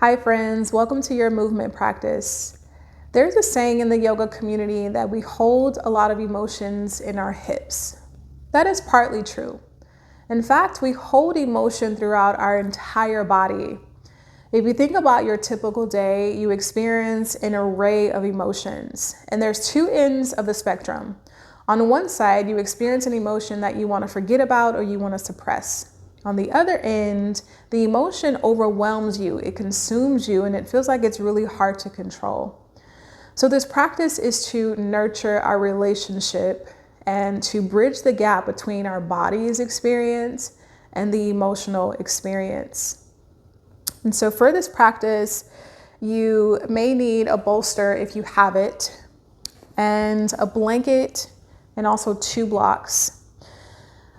Hi friends, welcome to your movement practice. There's a saying in the yoga community that we hold a lot of emotions in our hips. That is partly true. In fact, we hold emotion throughout our entire body. If you think about your typical day, you experience an array of emotions, and there's two ends of the spectrum. On one side, you experience an emotion that you want to forget about or you want to suppress. On the other end, the emotion overwhelms you, it consumes you, and it feels like it's really hard to control. So this practice is to nurture our relationship and to bridge the gap between our body's experience and the emotional experience. And so for this practice, you may need a bolster if you have it, and a blanket, and also 2 blocks.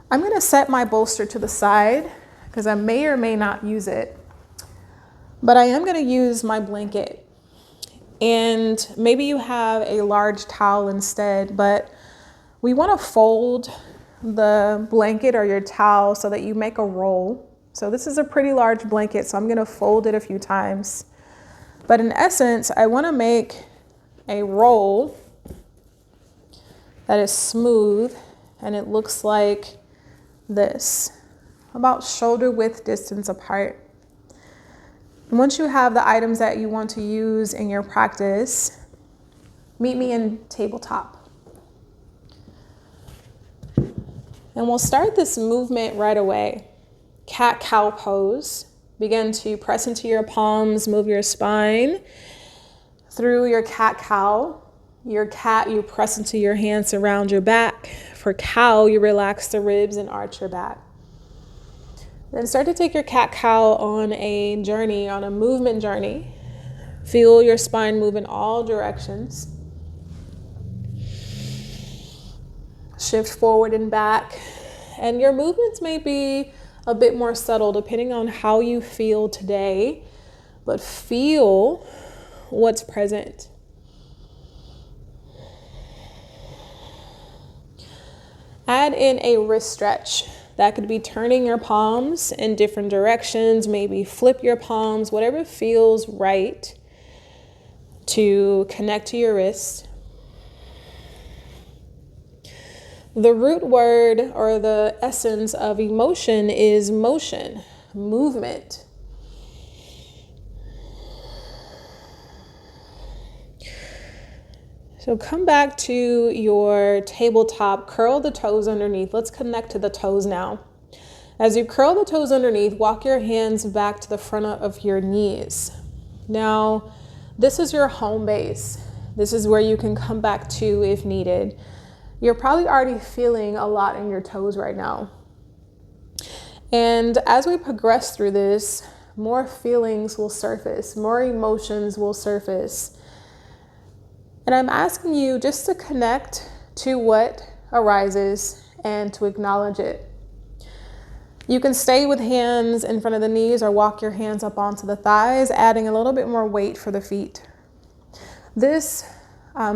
I'm going to set my bolster to the side because I may or may not use it, but I am going to use my blanket. And maybe you have a large towel instead, but we want to fold the blanket or your towel so that you make a roll. So this is a pretty large blanket, so I'm going to fold it a few times. But in essence, I want to make a roll that is smooth, and it looks like this, about shoulder width distance apart. And once you have the items that you want to use in your practice, meet me in tabletop. And we'll start this movement right away. Cat-cow pose. Begin to press into your palms, move your spine through your cat-cow. Your cat, you press into your hands around your back. For cow, you relax the ribs and arch your back. Then start to take your cat-cow on a journey, on a movement journey. Feel your spine move in all directions. Shift forward and back. And your movements may be a bit more subtle depending on how you feel today, but feel what's present. Add in a wrist stretch. That could be turning your palms in different directions, maybe flip your palms, whatever feels right to connect to your wrist. The root word or the essence of emotion is motion, movement. So come back to your tabletop, curl the toes underneath. Let's connect to the toes now. As you curl the toes underneath, walk your hands back to the front of your knees. Now, this is your home base. This is where you can come back to if needed. You're probably already feeling a lot in your toes right now. And as we progress through this, more feelings will surface, more emotions will surface. And I'm asking you just to connect to what arises and to acknowledge it. You can stay with hands in front of the knees or walk your hands up onto the thighs, adding a little bit more weight for the feet. This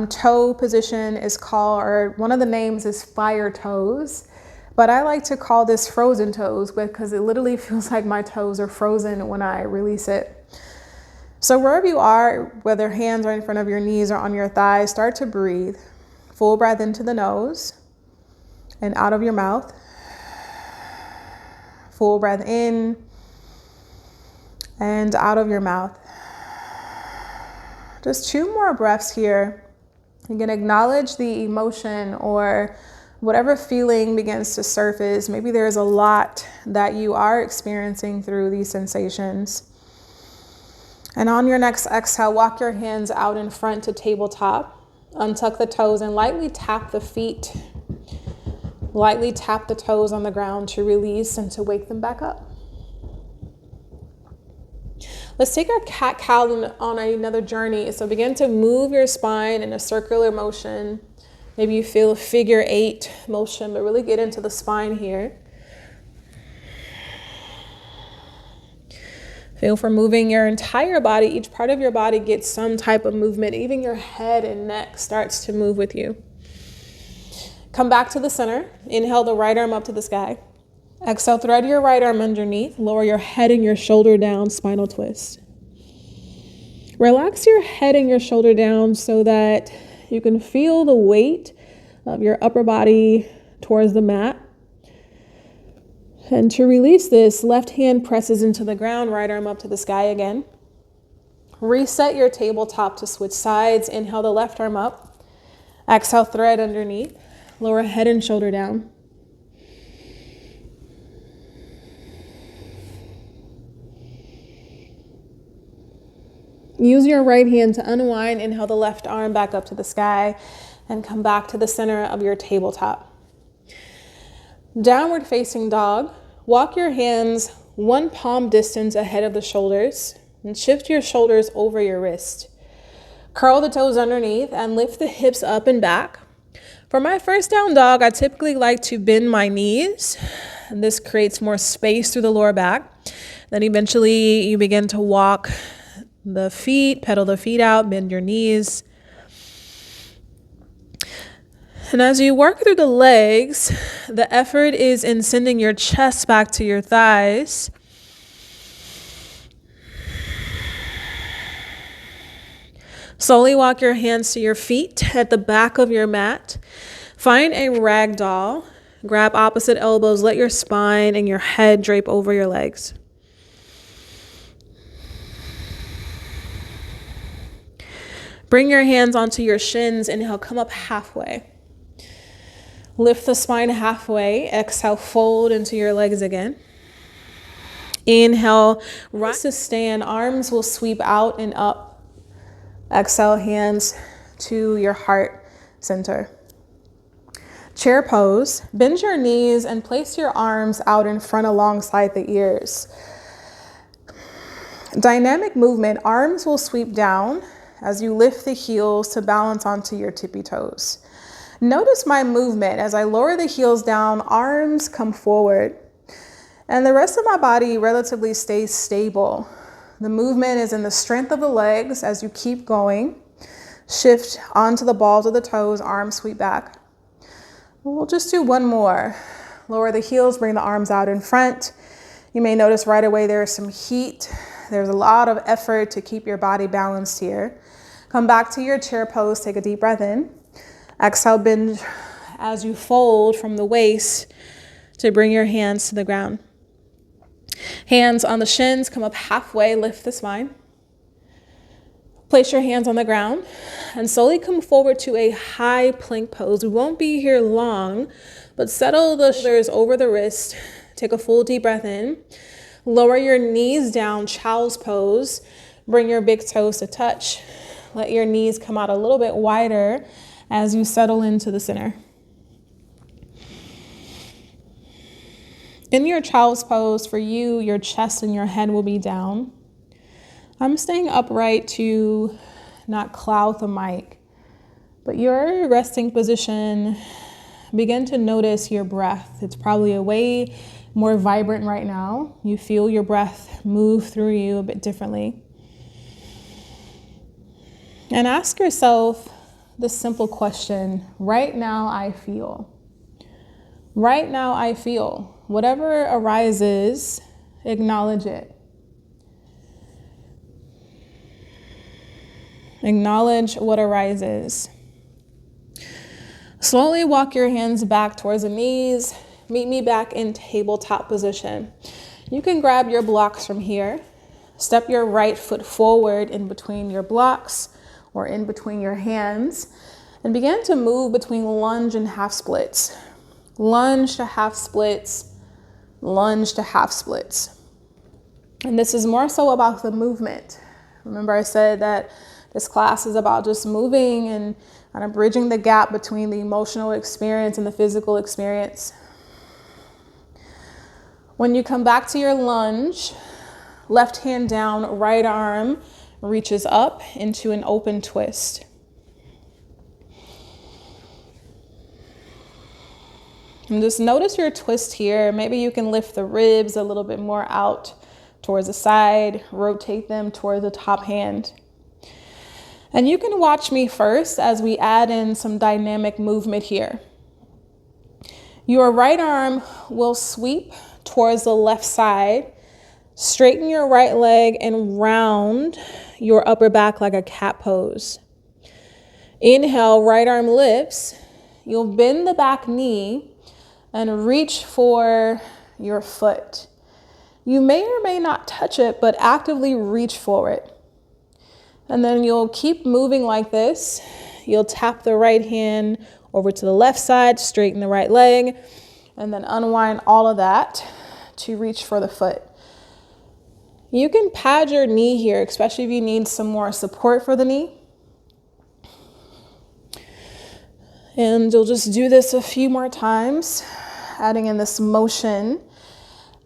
toe position is called, or one of the names is fire toes, but I like to call this frozen toes because it literally feels like my toes are frozen when I release it. So wherever you are, whether hands are in front of your knees or on your thighs, start to breathe. Full breath into the nose and out of your mouth. Full breath in and out of your mouth. Just 2 more breaths here. You can acknowledge the emotion or whatever feeling begins to surface. Maybe there's a lot that you are experiencing through these sensations. And on your next exhale, walk your hands out in front to tabletop. Untuck the toes and lightly tap the feet. Lightly tap the toes on the ground to release and to wake them back up. Let's take our cat-cow on another journey. So begin to move your spine in a circular motion. Maybe you feel a figure 8 motion, but really get into the spine here. Feel for moving your entire body. Each part of your body gets some type of movement. Even your head and neck starts to move with you. Come back to the center. Inhale the right arm up to the sky. Exhale, thread your right arm underneath. Lower your head and your shoulder down, spinal twist. Relax your head and your shoulder down so that you can feel the weight of your upper body towards the mat. And to release this, left hand presses into the ground, right arm up to the sky again. Reset your tabletop to switch sides. Inhale the left arm up. Exhale, thread underneath. Lower head and shoulder down. Use your right hand to unwind. Inhale the left arm back up to the sky and come back to the center of your tabletop. Downward facing dog. Walk your hands one palm distance ahead of the shoulders and shift your shoulders over your wrist. Curl the toes underneath and lift the hips up and back. For my first down dog, I typically like to bend my knees. And this creates more space through the lower back. Then eventually you begin to walk the feet, pedal the feet out, bend your knees. And as you work through the legs, the effort is in sending your chest back to your thighs. Slowly walk your hands to your feet at the back of your mat. Find a rag doll. Grab opposite elbows. Let your spine and your head drape over your legs. Bring your hands onto your shins. Inhale, come up halfway. Lift the spine halfway. Exhale, fold into your legs again. Inhale, rise to stand. Arms will sweep out and up. Exhale, hands to your heart center. Chair pose. Bend your knees and place your arms out in front alongside the ears. Dynamic movement. Arms will sweep down as you lift the heels to balance onto your tippy toes. Notice my movement as I lower the heels down, arms come forward, and the rest of my body relatively stays stable. The movement is in the strength of the legs as you keep going. Shift onto the balls of the toes, arms sweep back. We'll just do one more. Lower the heels, bring the arms out in front. You may notice right away there is some heat. There's a lot of effort to keep your body balanced here. Come back to your chair pose, take a deep breath in. Exhale, bend as you fold from the waist to bring your hands to the ground. Hands on the shins, come up halfway, lift the spine. Place your hands on the ground and slowly come forward to a high plank pose. We won't be here long, but settle the shoulders over the wrist. Take a full deep breath in. Lower your knees down, child's pose. Bring your big toes to touch. Let your knees come out a little bit wider as you settle into the center. In your child's pose, for you, your chest and your head will be down. I'm staying upright to not cloud the mic, but your resting position, begin to notice your breath. It's probably a way more vibrant right now. You feel your breath move through you a bit differently. And ask yourself this simple question, right now I feel. Right now I feel. Whatever arises, acknowledge it. Acknowledge what arises. Slowly walk your hands back towards the knees. Meet me back in tabletop position. You can grab your blocks from here. Step your right foot forward in between your blocks or in between your hands and begin to move between lunge and half splits. Lunge to half splits, lunge to half splits. And this is more so about the movement. Remember I said that this class is about just moving and kind of bridging the gap between the emotional experience and the physical experience. When you come back to your lunge, left hand down, right arm reaches up into an open twist. And just notice your twist here. Maybe you can lift the ribs a little bit more out towards the side, rotate them toward the top hand. And you can watch me first as we add in some dynamic movement here. Your right arm will sweep towards the left side, Straighten your right leg and round your upper back like a cat pose. Inhale, right arm lifts. You'll bend the back knee and reach for your foot. You may or may not touch it, but actively reach for it. And then you'll keep moving like this. You'll tap the right hand over to the left side, straighten the right leg, and then unwind all of that to reach for the foot. You can pad your knee here, especially if you need some more support for the knee. And you'll just do this a few more times, adding in this motion.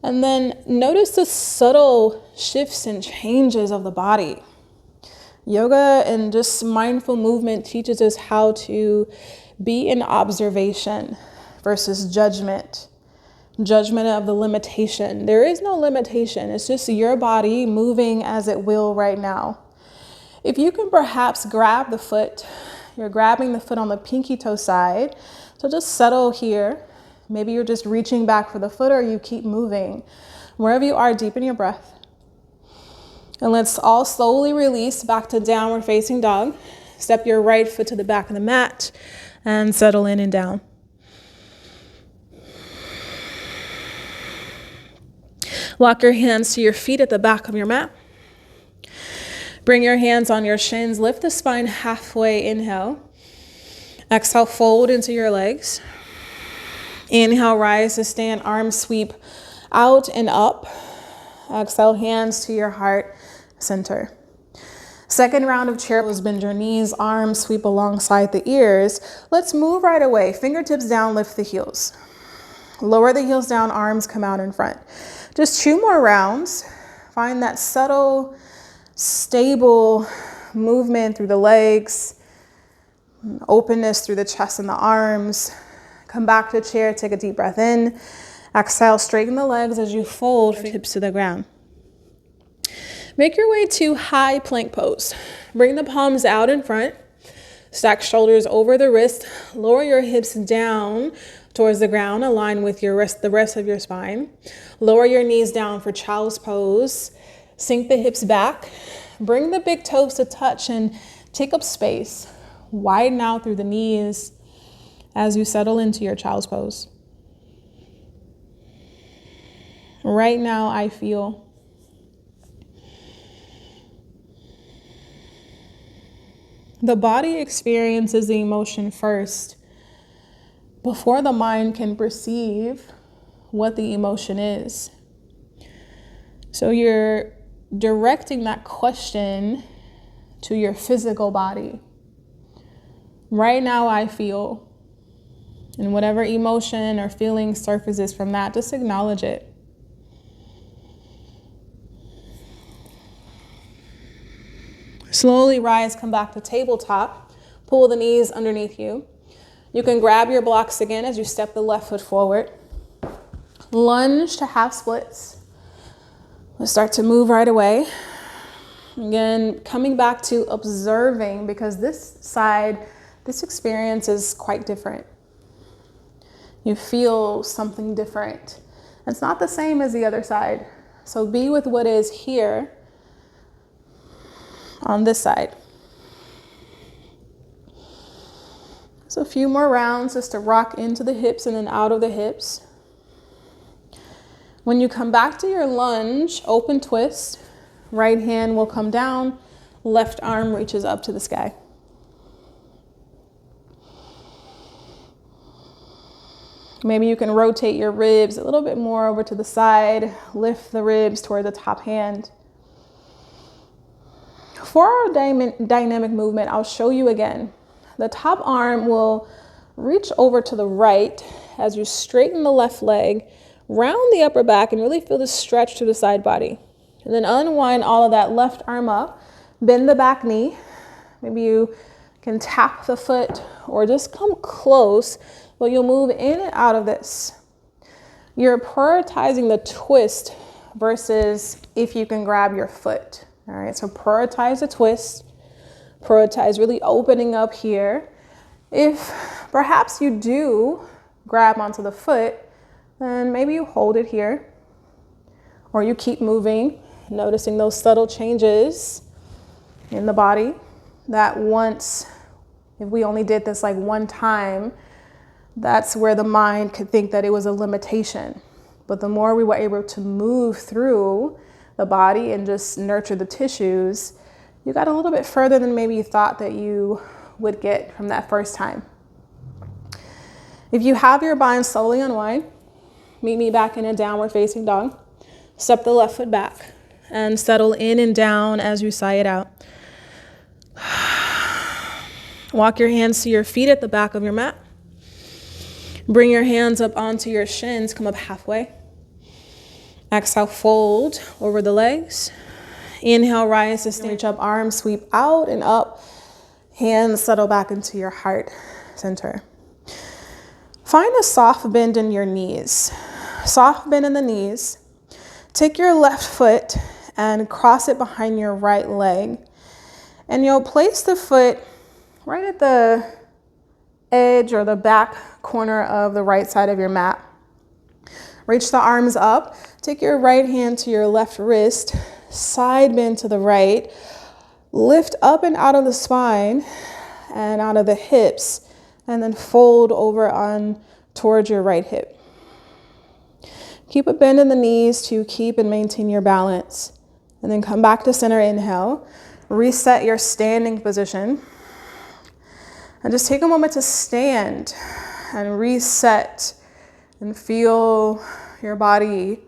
And then notice the subtle shifts and changes of the body. Yoga and just mindful movement teaches us how to be in observation versus judgment. Judgment of the limitation. There is no limitation. It's just your body moving as it will right now. If you can perhaps grab the foot, you're grabbing the foot on the pinky toe side. So just settle here. Maybe you're just reaching back for the foot or you keep moving. Wherever you are, deepen your breath. And let's all slowly release back to downward facing dog. Step your right foot to the back of the mat and settle in and down. Walk your hands to your feet at the back of your mat. Bring your hands on your shins. Lift the spine halfway. Inhale. Exhale, fold into your legs. Inhale, rise to stand. Arms sweep out and up. Exhale, hands to your heart center. Second round of Cheerless. Bend your knees, arms sweep alongside the ears. Let's move right away. Fingertips down, lift the heels. Lower the heels down, arms come out in front. Just 2 more rounds. Find that subtle, stable movement through the legs, openness through the chest and the arms. Come back to chair, take a deep breath in. Exhale, straighten the legs as you fold, hips to the ground. Make your way to high plank pose. Bring the palms out in front. Stack shoulders over the wrist. Lower your hips down towards the ground. Align with the rest of your spine. Lower your knees down for child's pose. Sink the hips back. Bring the big toes to touch and take up space. Widen out through the knees as you settle into your child's pose. Right now, I feel the body experiences the emotion first before the mind can perceive what the emotion is. So you're directing that question to your physical body. Right now, I feel, and whatever emotion or feeling surfaces from that, just acknowledge it. Slowly rise, come back to tabletop. Pull the knees underneath you. You can grab your blocks again as you step the left foot forward. Lunge to half splits. Let's start to move right away. Again, coming back to observing, because this experience is quite different. You feel something different. It's not the same as the other side. So be with what is here on this side. So a few more rounds just to rock into the hips and then out of the hips. When you come back to your lunge, open twist. Right hand will come down. Left arm reaches up to the sky. Maybe you can rotate your ribs a little bit more over to the side. Lift the ribs toward the top hand. For our dynamic movement, I'll show you again. The top arm will reach over to the right as you straighten the left leg, round the upper back, and really feel the stretch to the side body. And then unwind all of that left arm up, bend the back knee. Maybe you can tap the foot or just come close, but you'll move in and out of this. You're prioritizing the twist versus if you can grab your foot. All right, so prioritize the twist. Prioritize really opening up here. If perhaps you do grab onto the foot, then maybe you hold it here. or you keep moving, noticing those subtle changes in the body that once, if we only did this like one time, that's where the mind could think that it was a limitation. But the more we were able to move through the body and just nurture the tissues, you got a little bit further than maybe you thought that you would get from that first time. If you have your bind slowly unwind, meet me back in a downward facing dog. Step the left foot back and settle in and down as you sigh it out. Walk your hands to your feet at the back of your mat. Bring your hands up onto your shins, come up halfway. Exhale, fold over the legs. Inhale, rise to stand. Reach up, arms sweep out and up. Hands settle back into your heart center. Find a soft bend in your knees. Soft bend in the knees. Take your left foot and cross it behind your right leg. And you'll place the foot right at the edge or the back corner of the right side of your mat. Reach the arms up. Take your right hand to your left wrist. Side bend to the right. Lift up and out of the spine and out of the hips. And then fold over on towards your right hip. Keep a bend in the knees to keep and maintain your balance. And then come back to center, inhale. Reset your standing position. And just take a moment to stand and reset and feel your body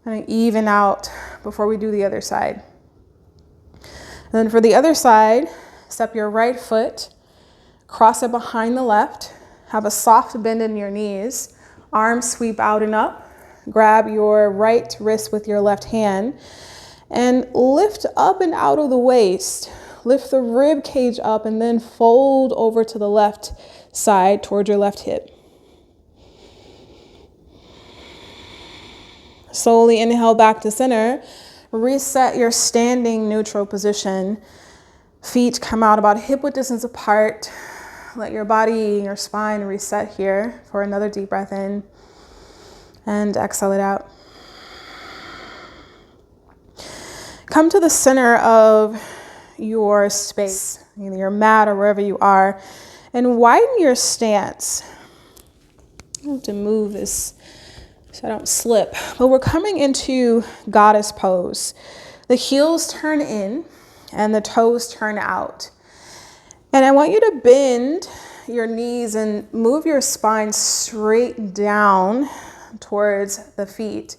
kind of even out before we do the other side. And then for the other side, step your right foot, cross it behind the left, have a soft bend in your knees, arms sweep out and up, grab your right wrist with your left hand, and lift up and out of the waist. Lift the rib cage up and then fold over to the left side towards your left hip. Slowly inhale back to center. Reset your standing neutral position. Feet come out about hip width distance apart. Let your body, your spine reset here for another deep breath in. And exhale it out. Come to the center of your space, either your mat or wherever you are, and widen your stance. I have to move this so I don't slip, but we're coming into goddess pose. The heels turn in and the toes turn out. And I want you to bend your knees and move your spine straight down towards the feet.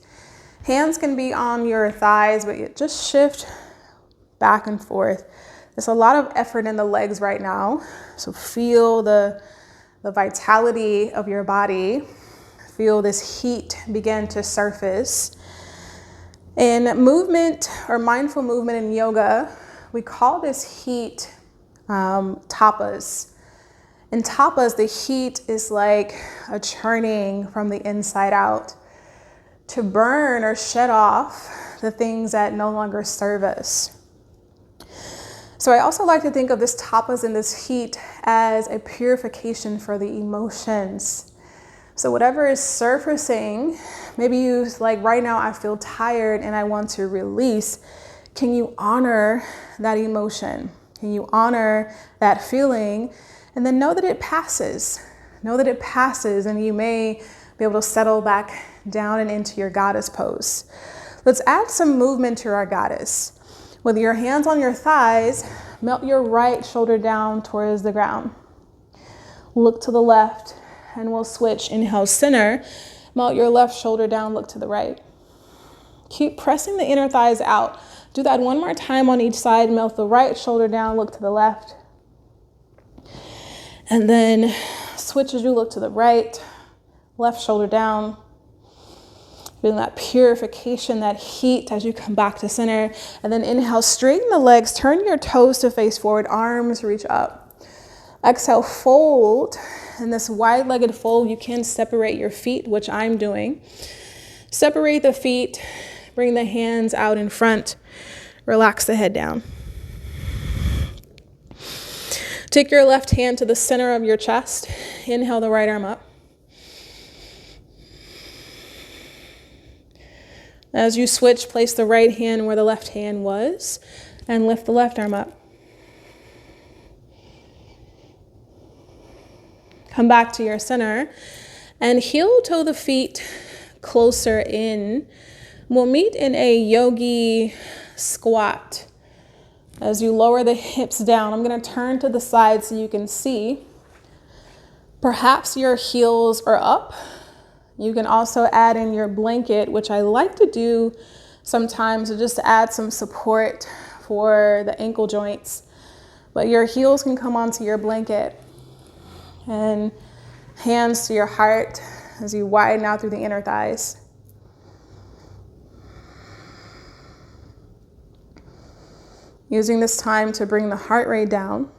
Hands can be on your thighs, but you just shift back and forth. There's a lot of effort in the legs right now. So feel the vitality of your body. Feel this heat begin to surface. In movement or mindful movement in yoga, we call this heat tapas. In tapas, the heat is like a churning from the inside out to burn or shed off the things that no longer serve us. So I also like to think of this tapas and this heat as a purification for the emotions. So whatever is surfacing, maybe you like right now I feel tired and I want to release. Can you honor that emotion? Can you honor that feeling? And then know that it passes. Know that it passes and you may be able to settle back down and into your goddess pose. Let's add some movement to our goddess. With your hands on your thighs, melt your right shoulder down towards the ground. Look to the left and we'll switch. Inhale, center. Melt your left shoulder down, look to the right. Keep pressing the inner thighs out. Do that one more time on each side. Melt the right shoulder down, look to the left. And then switch as you look to the right. Left shoulder down. Feeling that purification, that heat as you come back to center. And then inhale, straighten the legs, turn your toes to face forward, arms reach up. Exhale, fold. In this wide-legged fold, you can separate your feet, which I'm doing. Separate the feet, bring the hands out in front, relax the head down. Take your left hand to the center of your chest. Inhale the right arm up. As you switch, place the right hand where the left hand was and lift the left arm up. Come back to your center and heel toe the feet closer in. We'll meet in a yogi squat. As you lower the hips down, I'm going to turn to the side so you can see. Perhaps your heels are up. You can also add in your blanket, which I like to do sometimes to just add some support for the ankle joints. But your heels can come onto your blanket and hands to your heart as you widen out through the inner thighs. Using this time to bring the heart rate down.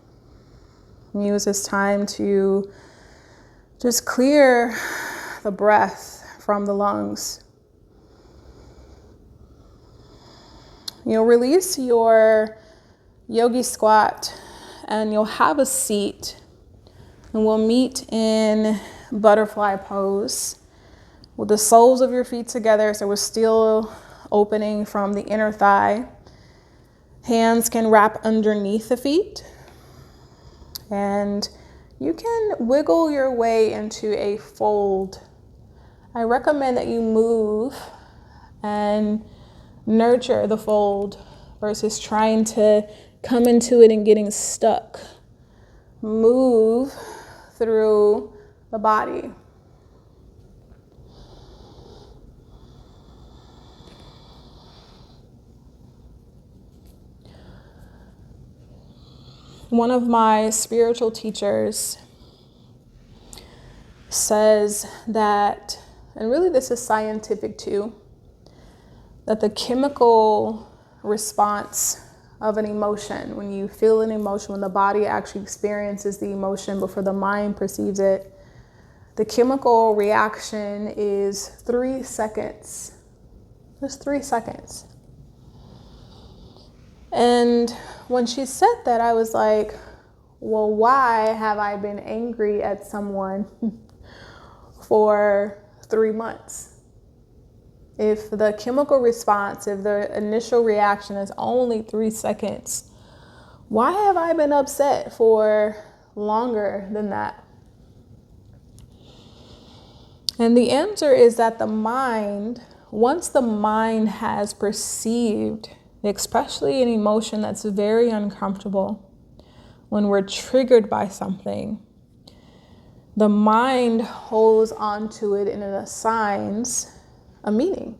Use this time to just clear the breath from the lungs. You'll release your yogi squat and you'll have a seat. And we'll meet in butterfly pose with the soles of your feet together, so we're still opening from the inner thigh. Hands can wrap underneath the feet. And you can wiggle your way into a fold. I recommend that you move and nurture the fold versus trying to come into it and getting stuck. Move through the body. One of my spiritual teachers says that, and really this is scientific too, that the chemical response of an emotion, when you feel an emotion, when the body actually experiences the emotion before the mind perceives it, the chemical reaction is 3 seconds. Just 3 seconds. And when she said that, I was like, well, why have I been angry at someone for 3 months? If the chemical response, if the initial reaction is only 3 seconds, why have I been upset for longer than that? And the answer is that the mind, once the mind has perceived, especially an emotion that's very uncomfortable, when we're triggered by something, the mind holds onto it and it assigns a meaning.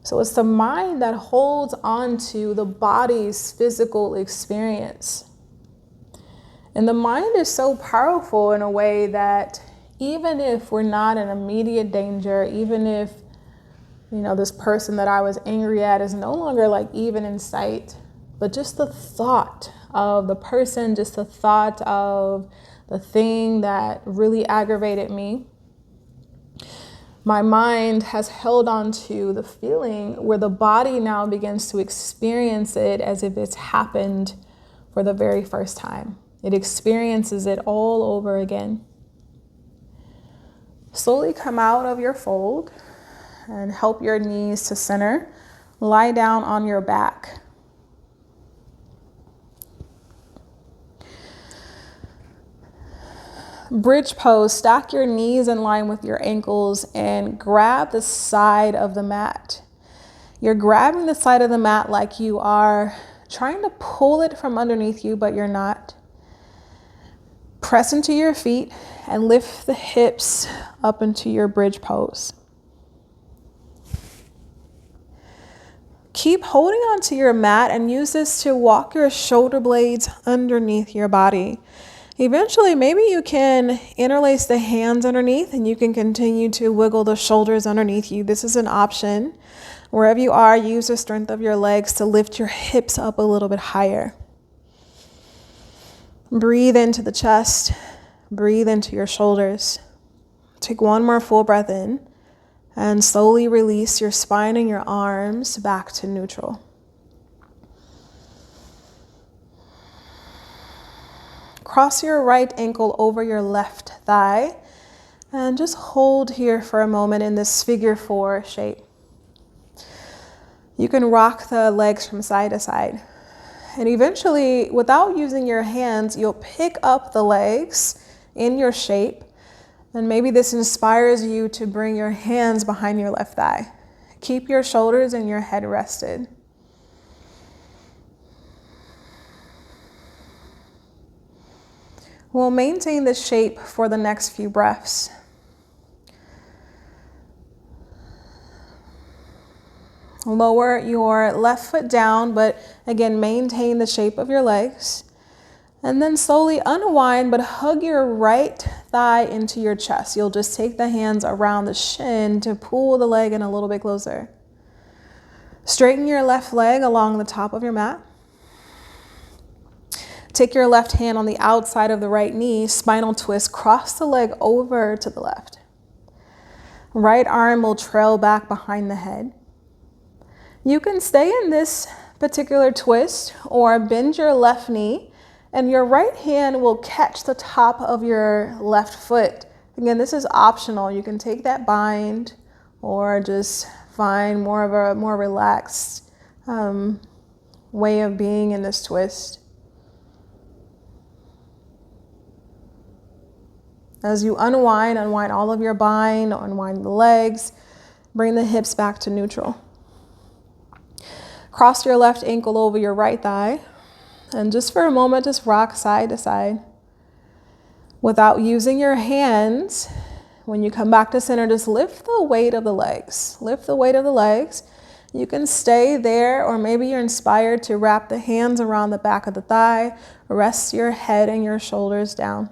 So it's the mind that holds onto the body's physical experience. And the mind is so powerful in a way that even if we're not in immediate danger, even if, this person that I was angry at is no longer like even in sight, but just the thought of the person, just the thought of the thing that really aggravated me, my mind has held on to the feeling where the body now begins to experience it as if it's happened for the very first time. It experiences it all over again. Slowly come out of your fold and help your knees to center. Lie down on your back. Bridge pose, stack your knees in line with your ankles and grab the side of the mat. You're grabbing the side of the mat like you are trying to pull it from underneath you, but you're not. Press into your feet and lift the hips up into your bridge pose. Keep holding onto your mat and use this to walk your shoulder blades underneath your body. Eventually, maybe you can interlace the hands underneath and you can continue to wiggle the shoulders underneath you. This is an option. Wherever you are, use the strength of your legs to lift your hips up a little bit higher. Breathe into the chest. Breathe into your shoulders. Take one more full breath in and slowly release your spine and your arms back to neutral. Cross your right ankle over your left thigh And just hold here for a moment in this figure 4 shape. You can rock the legs from side to side. And eventually, without using your hands, you'll pick up the legs in your shape. And maybe this inspires you to bring your hands behind your left thigh. Keep your shoulders and your head rested. We'll maintain this shape for the next few breaths. Lower your left foot down, but again, maintain the shape of your legs. And then slowly unwind, but hug your right thigh into your chest. You'll just take the hands around the shin to pull the leg in a little bit closer. Straighten your left leg along the top of your mat. Take your left hand on the outside of the right knee, spinal twist, cross the leg over to the left. Right arm will trail back behind the head. You can stay in this particular twist or bend your left knee, and your right hand will catch the top of your left foot. Again, this is optional. You can take that bind or just find more of a more relaxed way of being in this twist. As you unwind all of your bind, unwind the legs, bring the hips back to neutral. Cross your left ankle over your right thigh, and just for a moment, just rock side to side. Without using your hands, when you come back to center, just lift the weight of the legs. Lift the weight of the legs. You can stay there, or maybe you're inspired to wrap the hands around the back of the thigh. Rest your head and your shoulders down.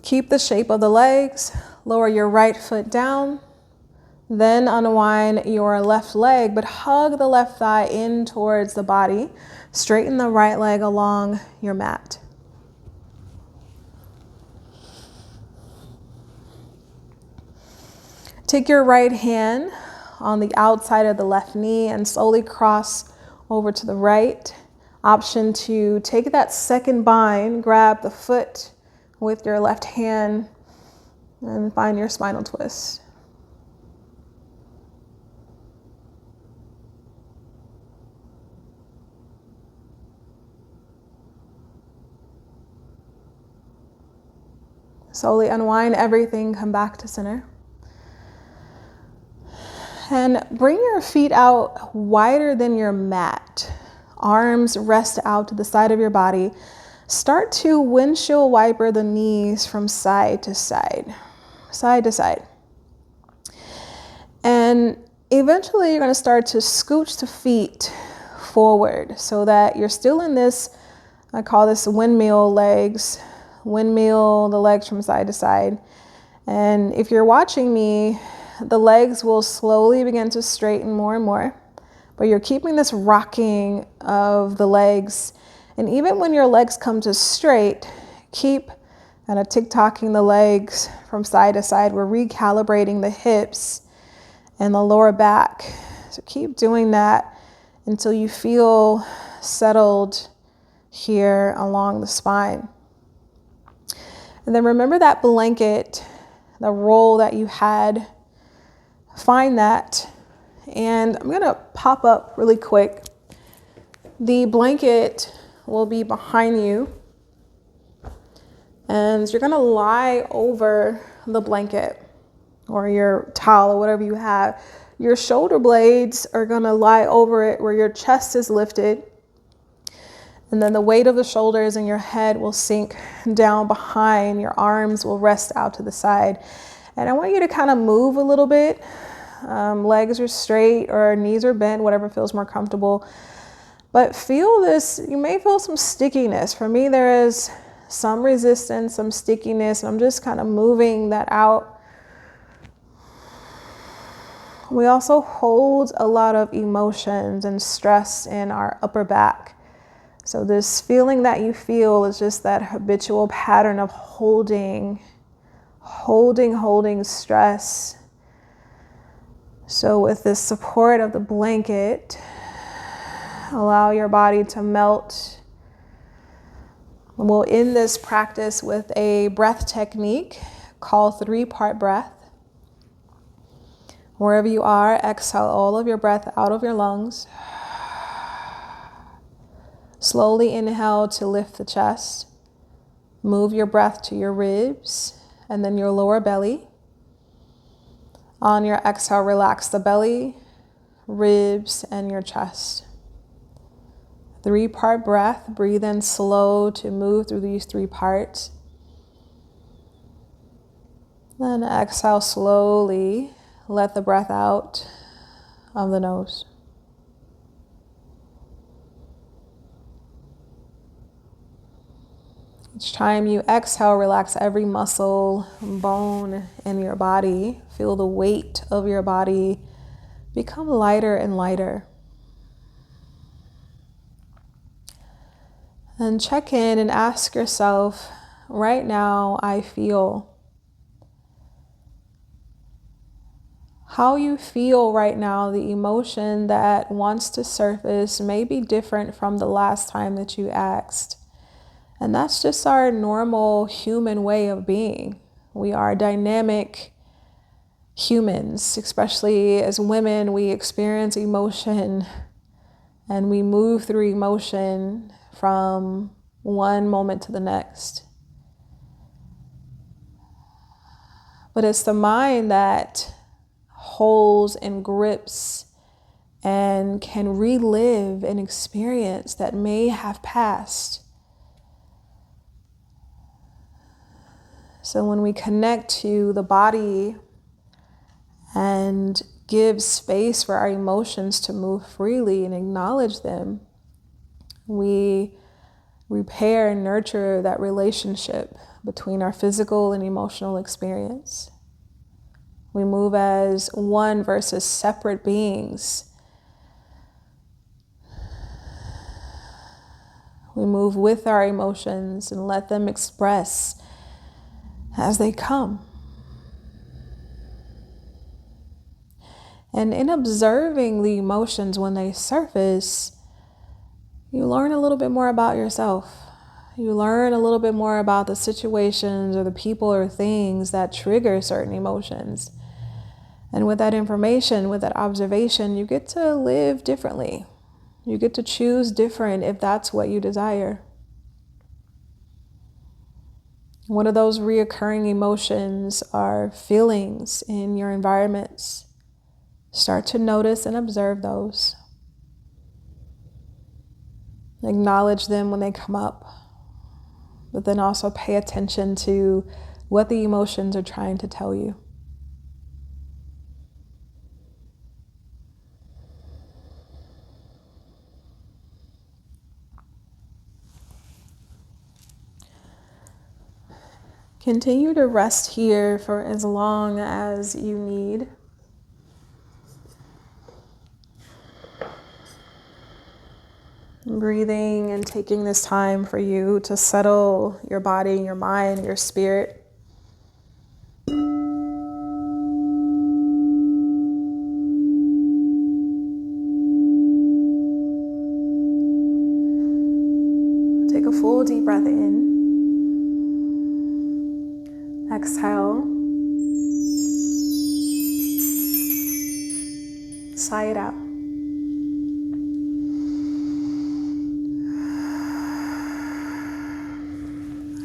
Keep the shape of the legs. Lower your right foot down. Then unwind your left leg, but hug the left thigh in towards the body. Straighten the right leg along your mat. Take your right hand on the outside of the left knee and slowly cross over to the right. Option to take that second bind, grab the foot with your left hand and find your spinal twist. Slowly unwind everything, come back to center. And bring your feet out wider than your mat. Arms rest out to the side of your body. Start to windshield wiper the knees from side to side, side to side. And eventually you're going to start to scooch the feet forward so that you're still in this, I call this windmill legs, windmill the legs from side to side. And if you're watching me, the legs will slowly begin to straighten more and more, but you're keeping this rocking of the legs. And even when your legs come to straight, keep kind of tick-tocking the legs from side to side. We're recalibrating the hips and the lower back. So keep doing that until you feel settled here along the spine. And then remember that blanket, the roll that you had. Find that. And I'm going to pop up really quick. The blanket will be behind you, and you're going to lie over the blanket or your towel or whatever you have. Your shoulder blades are going to lie over it where your chest is lifted, and then the weight of the shoulders and your head will sink down behind. Your arms will rest out to the side, and I want you to kind of move a little bit. Legs are straight or knees are bent, whatever feels more comfortable. But feel this, you may feel some stickiness. For me, there is some resistance, some stickiness, and I'm just kind of moving that out. We also hold a lot of emotions and stress in our upper back. So this feeling that you feel is just that habitual pattern of holding stress. So with the support of the blanket, allow your body to melt. We'll end this practice with a breath technique called 3-part breath. Wherever you are, exhale all of your breath out of your lungs. Slowly inhale to lift the chest. Move your breath to your ribs and then your lower belly. On your exhale, relax the belly, ribs, and your chest. 3-part breath. Breathe in slow to move through these 3 parts. Then exhale slowly. Let the breath out of the nose. Each time you exhale, relax every muscle, bone in your body. Feel the weight of your body become lighter and lighter. And check in and ask yourself, right now I feel. How you feel right now, the emotion that wants to surface may be different from the last time that you asked. And that's just our normal human way of being. We are dynamic humans, especially as women. We experience emotion and we move through emotion from one moment to the next. But it's the mind that holds and grips and can relive an experience that may have passed. So when we connect to the body and give space for our emotions to move freely and acknowledge them, we repair and nurture that relationship between our physical and emotional experience. We move as one versus separate beings. We move with our emotions and let them express as they come. And in observing the emotions when they surface, you learn a little bit more about yourself. You learn a little bit more about the situations or the people or things that trigger certain emotions. And with that information, with that observation, you get to live differently. You get to choose different if that's what you desire. One of those reoccurring emotions are feelings in your environments. Start to notice and observe those. Acknowledge them when they come up, but then also pay attention to what the emotions are trying to tell you. Continue to rest here for as long as you need. Breathing and taking this time for you to settle your body, your mind, your spirit. Take a full deep breath in. Exhale. Sigh it out.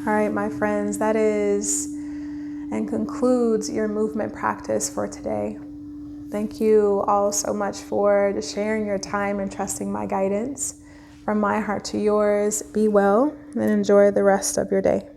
All right, my friends, that is and concludes your movement practice for today. Thank you all so much for just sharing your time and trusting my guidance. From my heart to yours, be well and enjoy the rest of your day.